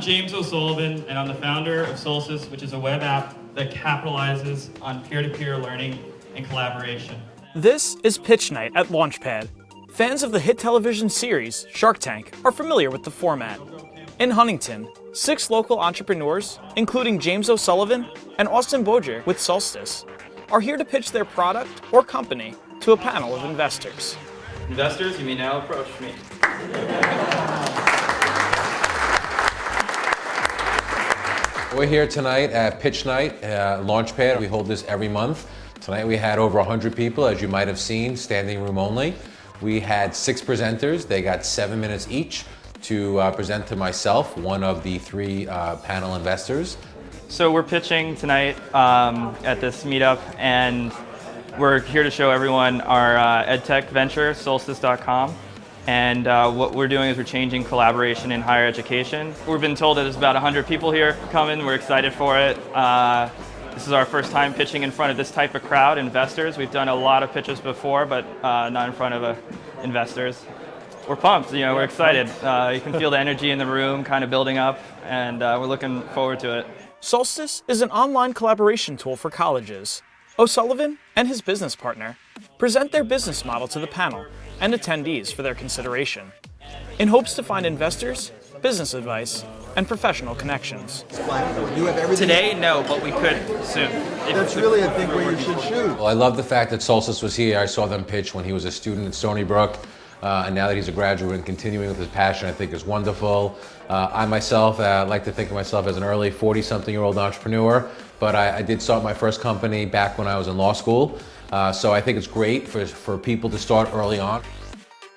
James O'Sullivan, and I'm the founder of Solstice, which is a web app that capitalizes on peer-to-peer learning and collaboration. This is Pitch Night at LaunchPad. Fans of the hit television series Shark Tank are familiar with the format. In Huntington, 6 local entrepreneurs, including James O'Sullivan and Austin Boger with Solstice, are here to pitch their product or company to a panel of investors. Investors, you may now approach me. We're here tonight at Pitch Night, LaunchPad. We hold this every month. Tonight we had over 100 people, as you might have seen, standing room only. We had 6 presenters. They got 7 minutes each to present to myself, one of the 3 panel investors. So we're pitching tonight at this meetup, and we're here to show everyone our edtech venture, solstice.com. And what we're doing is we're changing collaboration in higher education. We've been told that there's about 100 people here coming. We're excited for it. This is our first time pitching in front of this type of crowd, investors. We've done a lot of pitches before, but not in front of investors. We're pumped, we're excited. You can feel the energy in the room kind of building up, and we're looking forward to it. Solstice is an online collaboration tool for colleges. O'Sullivan and his business partner present their business model to the panel and attendees for their consideration, in hopes to find investors, business advice, and professional connections. You have everything. Today, no, but we could soon. That's really, I think, where you should shoot. Well, I love the fact that Solstice was here. I saw them pitch when he was a student at Stony Brook, and now that he's a graduate and continuing with his passion, I think is wonderful. I myself like to think of myself as an early 40-something-year-old entrepreneur, but I did start my first company back when I was in law school. So I think it's great for people to start early on.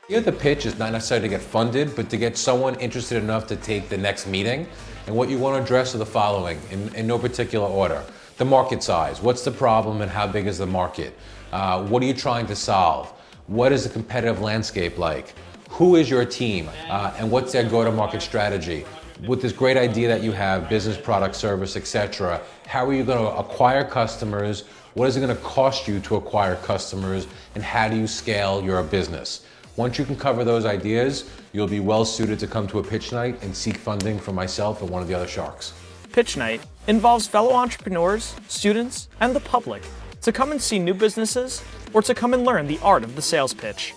The pitch is not necessarily to get funded, but to get someone interested enough to take the next meeting. And what you want to address are the following, in no particular order. The market size. What's the problem and how big is the market? What are you trying to solve? What is the competitive landscape like? Who is your team? And what's their go-to-market strategy? With this great idea that you have, business, product, service, etc., how are you going to acquire customers? What is it going to cost you to acquire customers? And how do you scale your business? Once you can cover those ideas, you'll be well suited to come to a pitch night and seek funding from myself and one of the other sharks. Pitch Night involves fellow entrepreneurs, students, and the public to come and see new businesses or to come and learn the art of the sales pitch.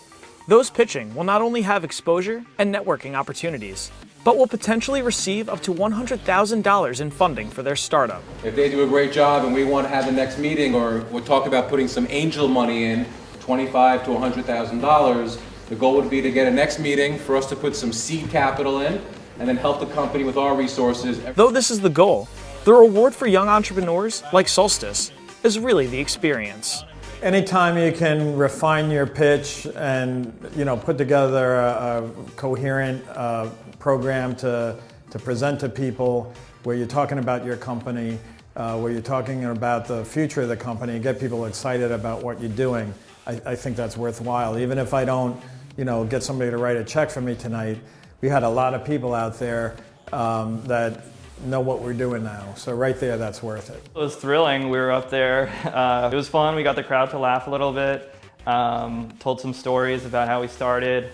Those pitching will not only have exposure and networking opportunities, but will potentially receive up to $100,000 in funding for their startup. If they do a great job and we want to have the next meeting, or we'll talk about putting some angel money in, $25,000 to $100,000, the goal would be to get a next meeting for us to put some seed capital in and then help the company with our resources. Though this is the goal, the reward for young entrepreneurs like Solstice is really the experience. Anytime you can refine your pitch and put together a coherent program to present to people where you're talking about your company, where you're talking about the future of the company, and get people excited about what you're doing, I think that's worthwhile. Even if I don't get somebody to write a check for me tonight, we had a lot of people out there that know what we're doing now. So right there, that's worth it. It was thrilling. We were up there. It was fun. We got the crowd to laugh a little bit. Told some stories about how we started.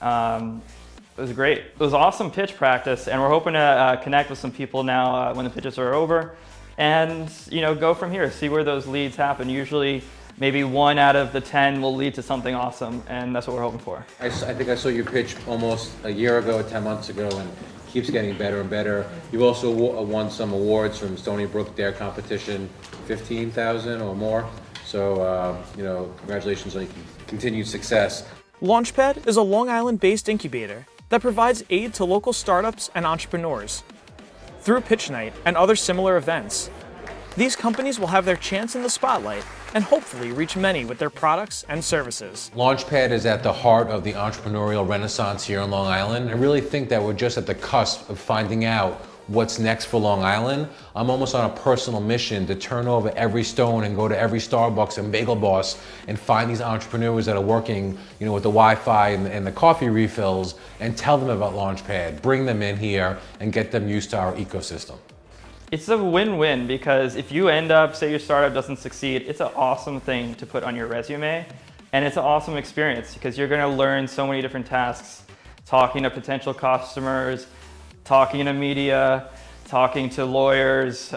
It was great. It was awesome pitch practice, and we're hoping to connect with some people now when the pitches are over, and go from here. See where those leads happen. Usually, maybe 1 out of the 10 will lead to something awesome, and that's what we're hoping for. I think I saw you pitch almost a year ago, 10 months ago, and keeps getting better and better. You've also won some awards from Stony Brook Dare competition, 15,000 or more. So, congratulations on your continued success. LaunchPad is a Long Island-based incubator that provides aid to local startups and entrepreneurs. Through Pitch Night and other similar events, these companies will have their chance in the spotlight and hopefully reach many with their products and services. LaunchPad is at the heart of the entrepreneurial renaissance here in Long Island. I really think that we're just at the cusp of finding out what's next for Long Island. I'm almost on a personal mission to turn over every stone and go to every Starbucks and Bagel Boss and find these entrepreneurs that are working, with the Wi-Fi and the coffee refills, and tell them about LaunchPad, bring them in here and get them used to our ecosystem. It's a win-win, because if you end up, say your startup doesn't succeed, it's an awesome thing to put on your resume, and it's an awesome experience because you're going to learn so many different tasks, talking to potential customers, talking to media, talking to lawyers,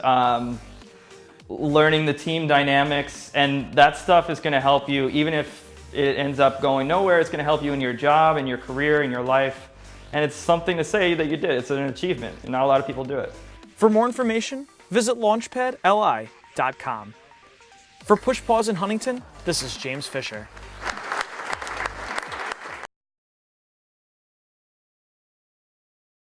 learning the team dynamics, and that stuff is going to help you. Even if it ends up going nowhere, it's going to help you in your job, in your career, in your life. And it's something to say that you did. It's an achievement, and not a lot of people do it. For more information, visit launchpadli.com. For Push Pause in Huntington, this is James Fisher.